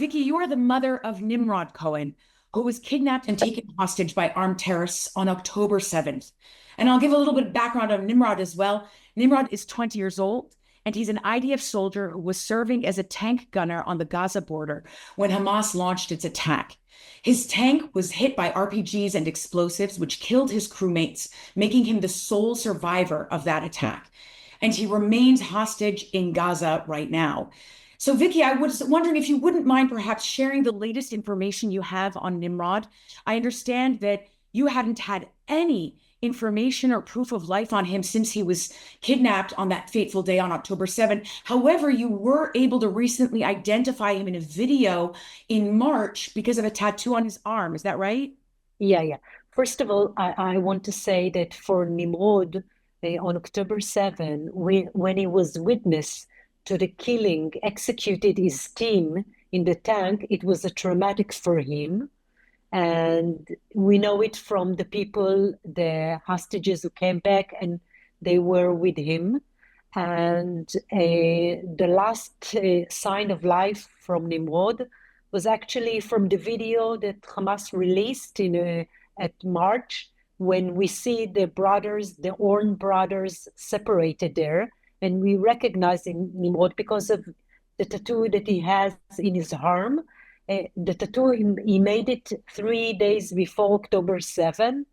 Vicky, you are the mother of Nimrod Cohen, who was kidnapped and taken hostage by armed terrorists on October 7th. And I'll give a little bit of background on Nimrod as well. Nimrod is 20 years old, and he's an IDF soldier who was serving as a tank gunner on the Gaza border when Hamas launched its attack. His tank was hit by RPGs and explosives, which killed his crewmates, making him the sole survivor of that attack. And he remains hostage in Gaza right now. So, Vicky, I was wondering if you wouldn't mind perhaps sharing the latest information you have on Nimrod. I understand that you hadn't had any information or proof of life on him since he was kidnapped on that fateful day on October 7th. However, you were able to recently identify him in a video in March because of a tattoo on his arm. Is that right? Yeah. First of all, I want to say that for Nimrod, on October 7, when he was witness to the killing, executed his team in the tank, it was a traumatic for him. And we know it from the people, the hostages who came back and they were with him. And the last sign of life from Nimrod was actually from the video that Hamas released at March, when we see the brothers, the Orn brothers, separated there. And we recognize Nimrod because of the tattoo that he has in his arm. The tattoo, he made it 3 days before October 7.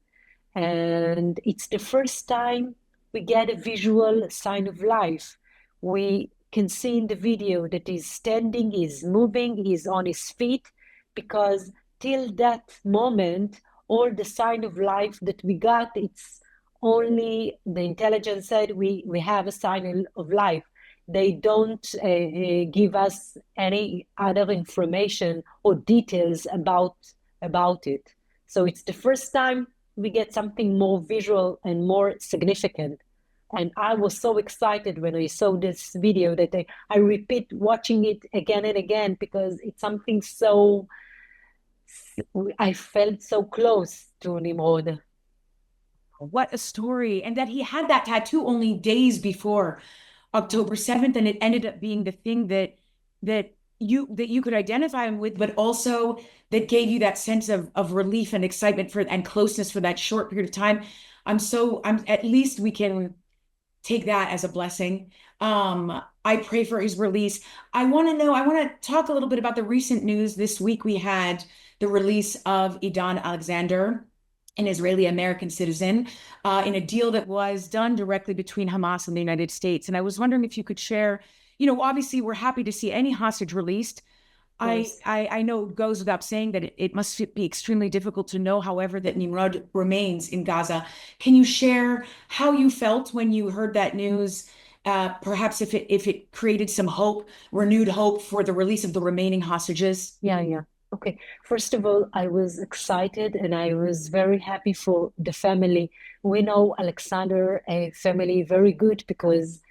And it's the first time we get a visual sign of life. We can see in the video that he's standing, he's moving, he's on his feet, because till that moment, all the sign of life that we got, it's only the intelligence said we have a sign of life. They don't give us any other information or details about it. So it's the first time we get something more visual and more significant. And I was so excited when I saw this video that I repeat watching it again and again, because it's something so, I felt so close to Nimrod. What a story. And that he had that tattoo only days before October 7th, and it ended up being the thing that you could identify him with, but also that gave you that sense of relief and excitement for and closeness for that short period of time. I'm at least we can take that as a blessing. I pray for his release. I want to talk a little bit about the recent news. This week we had the release of Idan Alexander, an Israeli American citizen, in a deal that was done directly between Hamas and the United States. And I was wondering if you could share, obviously we're happy to see any hostage released. Yes. I know it goes without saying that it must be extremely difficult to know, however, that Nimrod remains in Gaza. Can you share how you felt when you heard that news? Perhaps if it created some hope, renewed hope for the release of the remaining hostages? Yeah. Okay. First of all, I was excited and I was very happy for the family. We know Alexander family very good because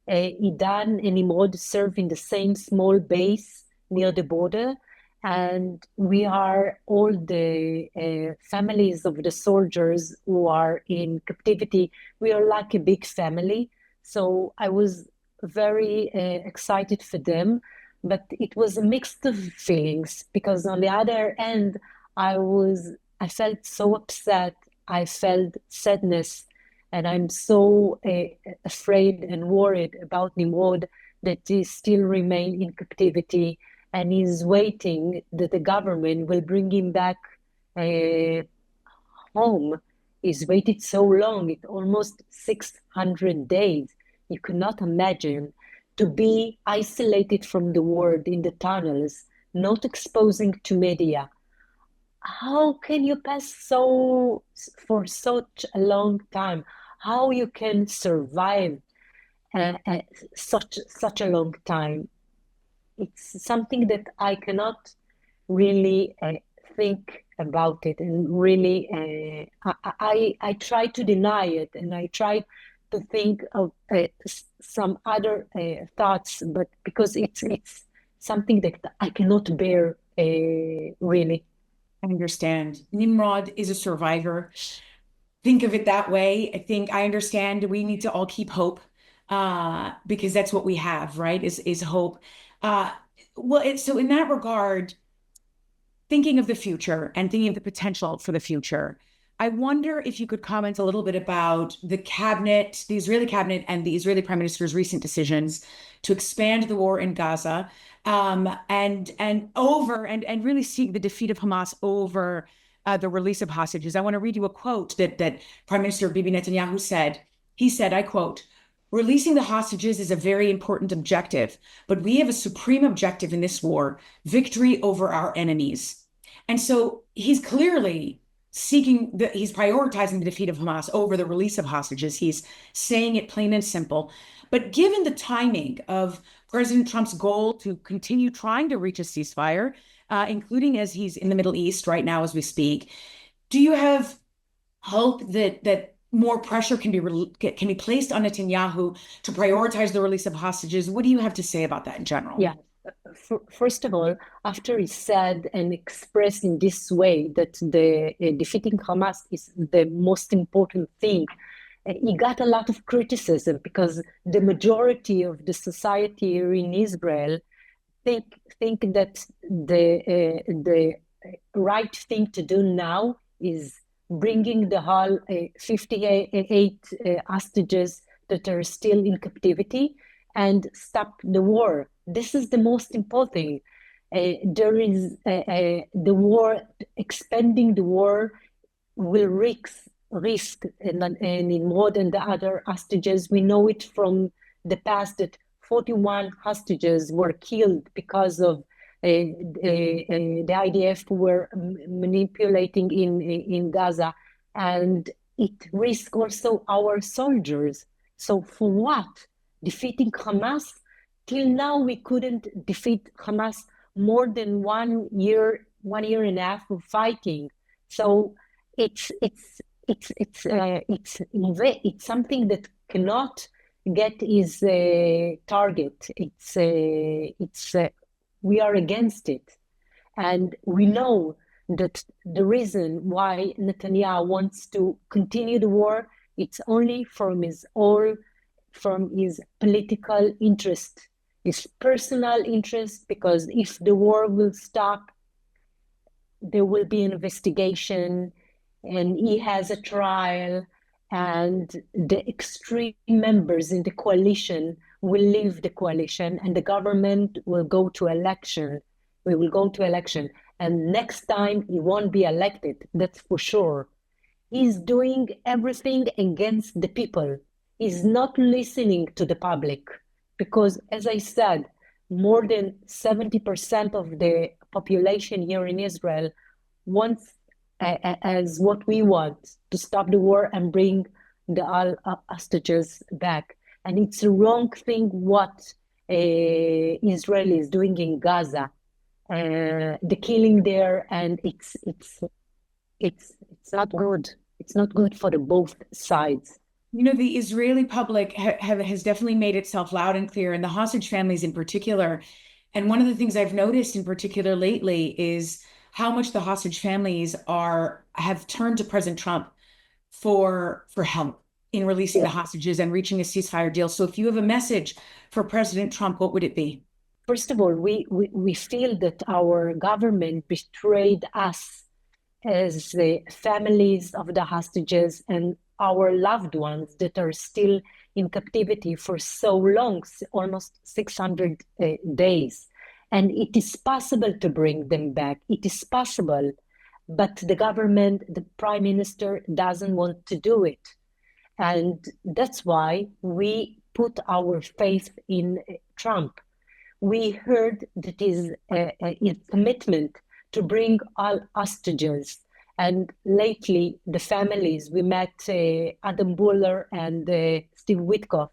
Idan and Nimrod serve in the same small base near the border. And we are all the families of the soldiers who are in captivity. We are like a big family. So I was very excited for them, but it was a mix of feelings, because on the other end, I felt so upset. I felt sadness, and I'm so afraid and worried about Nimrod, that he still remain in captivity and is waiting that the government will bring him back uh, home. He's waited so long, it's almost 600 days. You cannot imagine to be isolated from the world in the tunnels, not exposing to media. How can you pass for such a long time? How you can survive such a long time? It's something that I cannot really think about it, and really I try to deny it, and I try to think of some other thoughts, but because it's something that I cannot bear really. I understand. Nimrod is a survivor. Think of it that way. I understand we need to all keep hope, because that's what we have, right? Is hope. Uh, So in that regard, thinking of the future and thinking of the potential for the future, I wonder if you could comment a little bit about the cabinet, the Israeli cabinet, and the Israeli prime minister's recent decisions to expand the war in Gaza, and really seek the defeat of Hamas over the release of hostages. I want to read you a quote that Prime Minister Bibi Netanyahu said. He said, I quote, "Releasing the hostages is a very important objective, but we have a supreme objective in this war, victory over our enemies." And so he's clearly he's prioritizing the defeat of Hamas over the release of hostages. He's saying it plain and simple. But given the timing of President Trump's goal to continue trying to reach a ceasefire, including as he's in the Middle East right now as we speak, do you have hope that more pressure can be placed on Netanyahu to prioritize the release of hostages? What do you have to say about that in general? Yeah. First of all, after he said and expressed in this way that the defeating Hamas is the most important thing, he got a lot of criticism because the majority of the society here in Israel think that the right thing to do now is bringing the whole 58 hostages that are still in captivity and stop the war. This is the most important. There is the war, expanding the war will risk and Nimrod and the other hostages. We know it from the past that 41 hostages were killed because of the IDF were manipulating in Gaza, and it risks also our soldiers. So for what? Defeating Hamas? Till now, we couldn't defeat Hamas more than 1 year, 1.5 years of fighting. So it's something that cannot get his target. We are against it, and we know that the reason why Netanyahu wants to continue the war, it's only from his political interest, his personal interest, because if the war will stop, there will be an investigation and he has a trial, and the extreme members in the coalition will leave the coalition and the government will go to election. We will go to election. And next time he won't be elected, that's for sure. He's doing everything against the people. He's not listening to the public because, as I said, more than 70% of the population here in Israel wants, as what we want, to stop the war and bring the hostages back. And it's a wrong thing what Israel is doing in Gaza, the killing there, and it's not good. It's not good for the both sides. You know, the Israeli public has definitely made itself loud and clear, and the hostage families in particular. And one of the things I've noticed in particular lately is how much the hostage families have turned to President Trump for help in releasing the hostages and reaching a ceasefire deal. So if you have a message for President Trump, what would it be? First of all, we feel that our government betrayed us as the families of the hostages and our loved ones that are still in captivity for so long, almost 600 days. And it is possible to bring them back. It is possible, but the government, the prime minister doesn't want to do it. And that's why we put our faith in Trump. We heard that his commitment to bring all hostages. And lately, the families, we met Adam Buller and Steve Witkoff.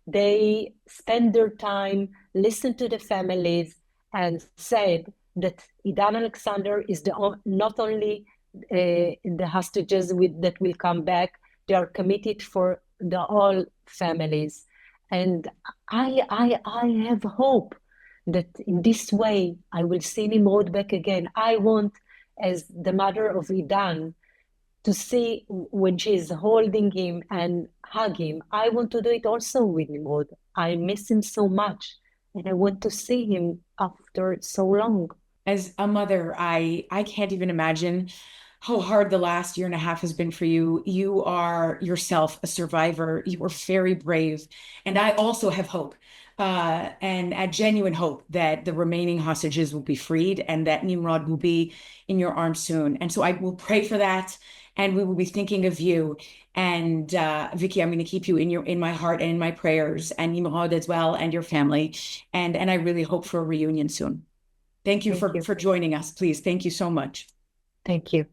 They spent their time, listened to the families, and said that Idan Alexander is not only the hostages that will come back, they are committed for the all families. And I have hope that in this way, I will see Nimrod back again. I want, as the mother of Idan, to see when she is holding him and hug him. I want to do it also with Nimrod. I miss him so much. and I want to see him after so long. As a mother, I can't even imagine how hard the last year and a half has been for you. You are yourself a survivor. You are very brave. And I also have hope, and a genuine hope that the remaining hostages will be freed and that Nimrod will be in your arms soon. And so I will pray for that, and we will be thinking of you. And Vicky, I'm going to keep you in my heart and in my prayers, and Nimrod as well, and your family. And I really hope for a reunion soon. Thank you Thank you. for joining us, please. Thank you so much. Thank you.